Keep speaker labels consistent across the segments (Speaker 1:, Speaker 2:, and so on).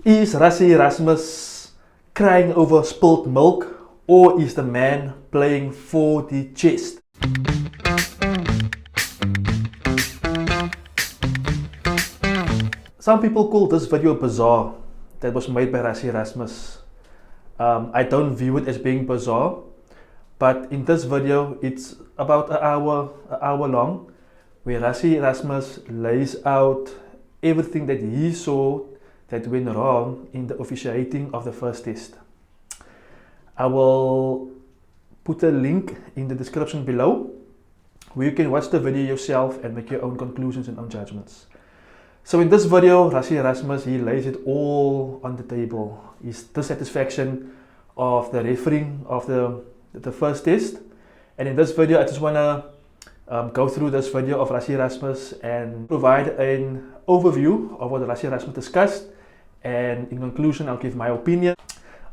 Speaker 1: Is Rassie Erasmus crying over spilled milk, or is the man playing for the chest? Some people call this video bizarre that was made by Rassie Erasmus. I don't view it as being bizarre, but in this video it's about an hour long, where Rassie Erasmus lays out everything that he saw that went wrong in the officiating of the first test. I will put a link in the description below where you can watch the video yourself and make your own conclusions and own judgments. So in this video, Rassie Erasmus, he lays it all on the table. His dissatisfaction of the refereeing of the first test. And in this video, I just want to go through this video of Rassie Erasmus and provide an overview of what Rassie Erasmus discussed. And in conclusion, I'll give my opinion.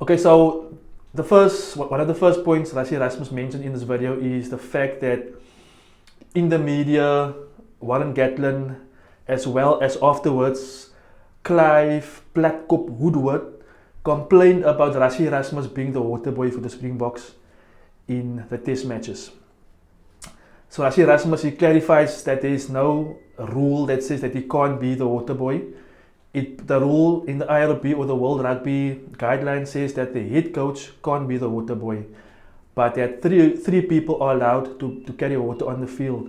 Speaker 1: Okay, so one of the first points Rassie Erasmus mentioned in this video is the fact that in the media, Warren Gatland, as well as afterwards, Clive Platkop Woodward complained about Rassie Erasmus being the water boy for the Springboks in the test matches. So Rassie Erasmus, he clarifies that there is no rule that says that he can't be the water boy. The rule in the IRB or the World Rugby guideline says that the head coach can't be the water boy, but that three people are allowed to carry water on the field,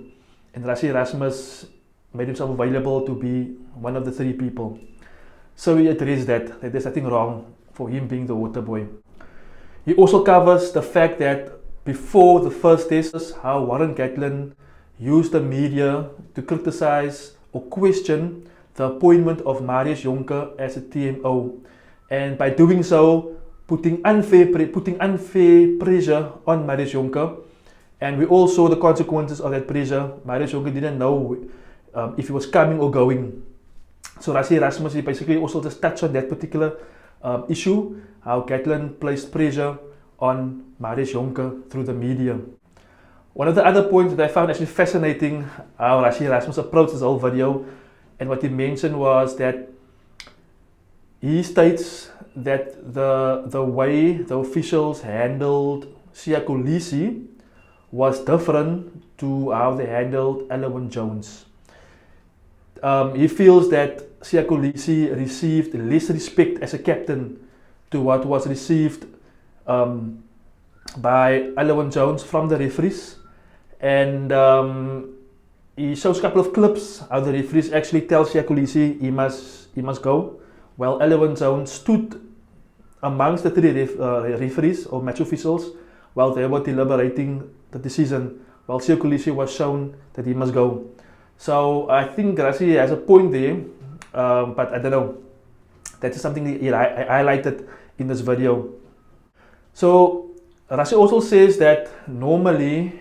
Speaker 1: and Rassie Erasmus made himself available to be one of the three people. So he addressed that there's nothing wrong for him being the water boy. He also covers the fact that before the first test, how Warren Gatland used the media to criticize or question the appointment of Marius Jonker as a TMO, and by doing so, putting unfair pressure on Marius Jonker. And we all saw the consequences of that pressure. Marius Jonker didn't know if he was coming or going. So Rassie Erasmus, he basically also just touched on that particular issue, how Gatland placed pressure on Marius Jonker through the media. One of the other points that I found actually fascinating, how Rassie Erasmus approached this whole video, and what he mentioned was that he states that the way the officials handled Siya Kolisi was different to how they handled Alwyn Jones. He feels that Siya Kolisi received less respect as a captain to what was received by Alwyn Jones from the referees, and he shows a couple of clips how the referees actually tell Siya Kolisi he must go, while Alwyn Jones stood amongst the three referees or match officials while they were deliberating the decision, while Siya Kolisi was shown that he must go. So I think Rassie has a point there, but I don't know. That is something that I highlighted in this video. So Rassie also says that normally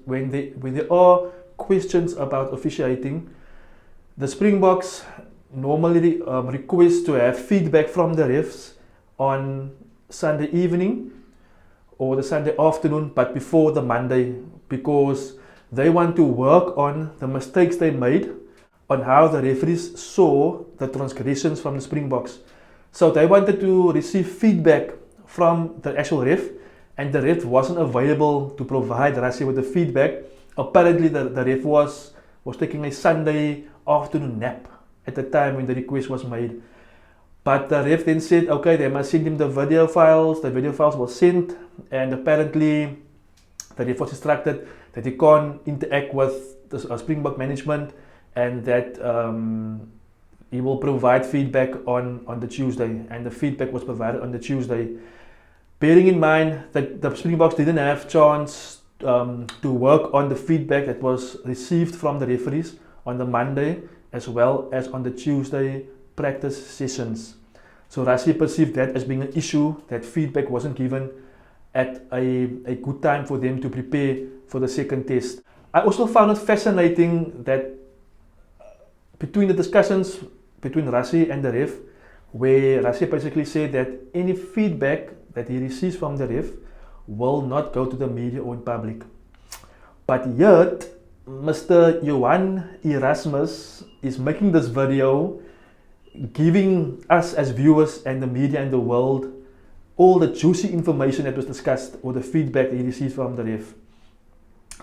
Speaker 1: when there are questions about officiating, the Springboks normally request to have feedback from the refs on Sunday evening or the Sunday afternoon, but before the Monday, because they want to work on the mistakes they made, on how the referees saw the transgressions from the Springboks. So they wanted to receive feedback from the actual ref, and the ref wasn't available to provide Rassie with the feedback. Apparently the ref was taking a Sunday afternoon nap at the time when the request was made. But the ref then said, okay, they must send him the video files. The video files were sent, and apparently the ref was instructed that he can't interact with the Springbok management, and that he will provide feedback on the Tuesday, and the feedback was provided on the Tuesday. Bearing in mind that the Springboks didn't have chance to work on the feedback that was received from the referees on the Monday as well as on the Tuesday practice sessions. So Rassie perceived that as being an issue, that feedback wasn't given at a good time for them to prepare for the second test. I also found it fascinating that between the discussions between Rassie and the ref, where Rassie basically said that any feedback that he receives from the ref will not go to the media or in public. But yet, Mr. Rassie Erasmus is making this video giving us as viewers and the media and the world all the juicy information that was discussed or the feedback he received from the ref.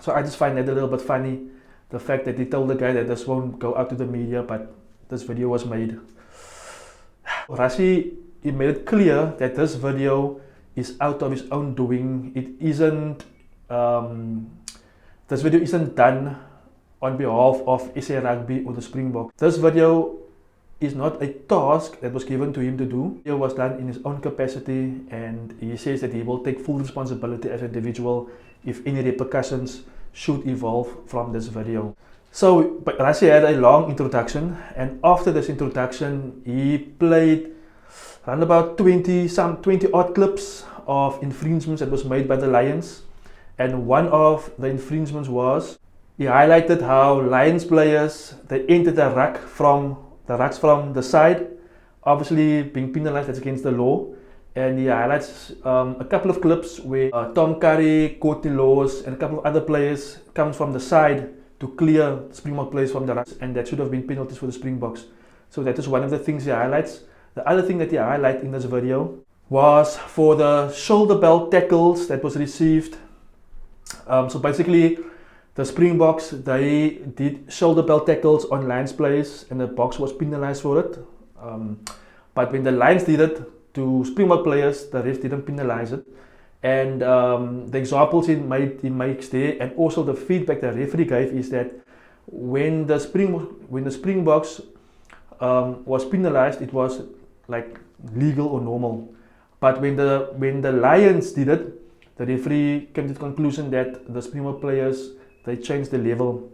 Speaker 1: So I just find that a little bit funny, the fact that he told the guy that this won't go out to the media, but this video was made. Rassie, he made it clear that this video is out of his own doing. It isn't, this video isn't done on behalf of SA Rugby or the Springboks. This video is not a task that was given to him to do. It was done in his own capacity, and he says that he will take full responsibility as an individual if any repercussions should evolve from this video. So Rassie had a long introduction, and after this introduction he played around about 20 odd clips of infringements that was made by the Lions, and one of the infringements was he highlighted how Lions players, they entered the rucks from the side, obviously being penalized, that's against the law. And he highlights a couple of clips where Tom Curry, Courtney Laws, and a couple of other players comes from the side to clear Springbok players from the rucks, and that should have been penalties for the Springboks. So that is one of the things he highlights. The other thing that he highlighted in this video was for the shoulder belt tackles that was received. So basically, the Springboks, they did shoulder belt tackles on Lions players, and the Boks was penalized for it. But when the Lions did it to Springbok players, the ref didn't penalize it. And the examples he makes there, and also the feedback the referee gave, is that when the Springboks was penalized, it was like legal or normal. But when the Lions did it, the referee came to the conclusion that the Springbok players, they changed the level.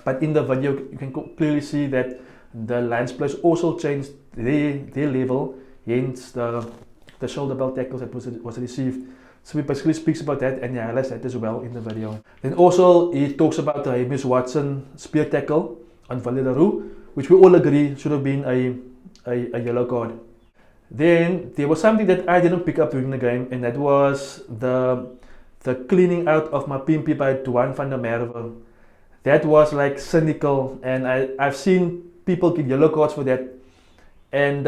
Speaker 1: But in the video you can clearly see that the Lions players also changed their level, hence the shoulder belt tackles that was received. So he basically speaks about that, and he highlights that as well in the video. Then also he talks about the Hamish Watson spear tackle on Willie Le Rouw, which we all agree should have been a yellow card. Then there was something that I didn't pick up during the game, and that was the cleaning out of my pimpie by Duan van der Merwe. That was like cynical, and I've seen people get yellow cards for that. And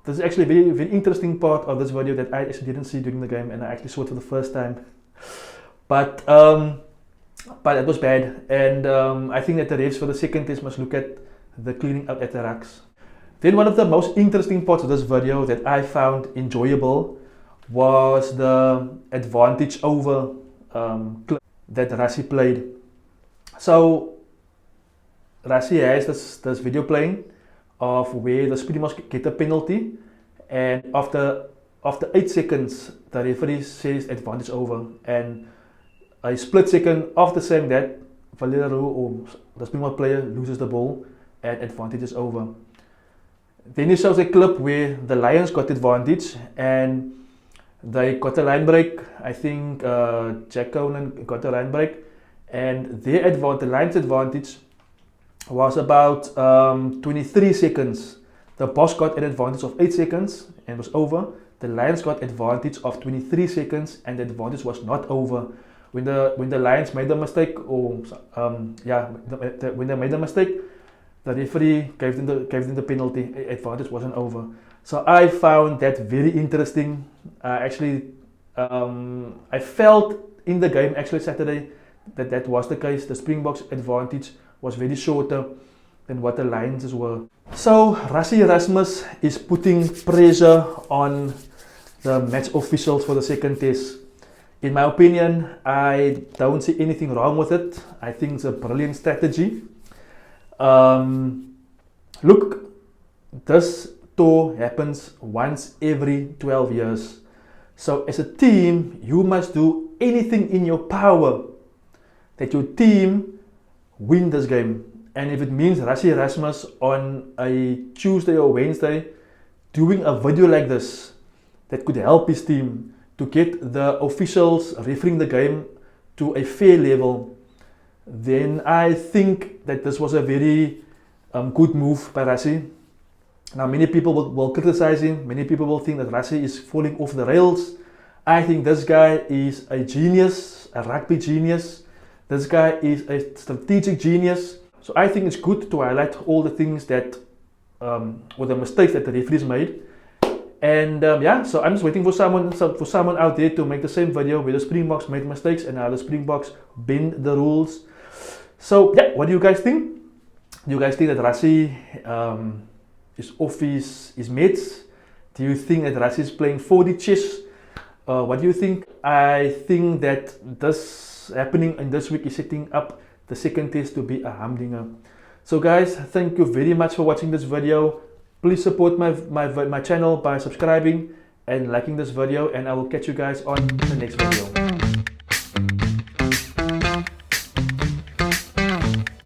Speaker 1: this is actually a very, very interesting part of this video that I actually didn't see during the game, and I actually saw it for the first time. But it was bad, and I think that the refs for the second test must look at the cleaning out at the rucks. Then one of the most interesting parts of this video that I found enjoyable was the advantage over clip that Rassie played. So Rassie has this video playing of where the Springboks get a penalty, and after 8 seconds the referee says advantage over, and a split second after saying that, Willie Le Rouw, or the Springbok player, loses the ball and advantage is over. Then he shows a clip where the Lions got advantage and they got a line break. I think Jack Conan got a line break, and the Lions advantage was about 23 seconds. The Boks got an advantage of 8 seconds and was over. The Lions got advantage of 23 seconds and the advantage was not over. When the Lions made a mistake, or when they made a mistake, the referee gave them the penalty. Advantage wasn't over. So I found that very interesting. I felt in the game actually Saturday that was the case. The Springboks advantage was very shorter than what the Lions were. So Rassie Erasmus is putting pressure on the match officials for the second test. In my opinion, I don't see anything wrong with it. I think it's a brilliant strategy. Look, this tour happens once every 12 years. So as a team, you must do anything in your power that your team win this game. And if it means Rassie Erasmus on a Tuesday or Wednesday doing a video like this that could help his team to get the officials refereeing the game to a fair level, then I think that this was a very good move by Rassie. Now many people will criticize him, many people will think that Rassie is falling off the rails. I think this guy is a genius, a rugby genius. This guy is a strategic genius. So I think it's good to highlight all the things that or the mistakes that the referees made. And yeah, so I'm just waiting for someone out there to make the same video where the Springboks made mistakes and how the Springboks bend the rules. So yeah, what do you guys think? Do you guys think that Rassie is off his meds? Do you think that Rassie is playing 4D chess? What do you think? I think that this happening in this week is setting up the second test to be a humdinger. So guys, thank you very much for watching this video. Please support my channel by subscribing and liking this video, and I will catch you guys on the next video.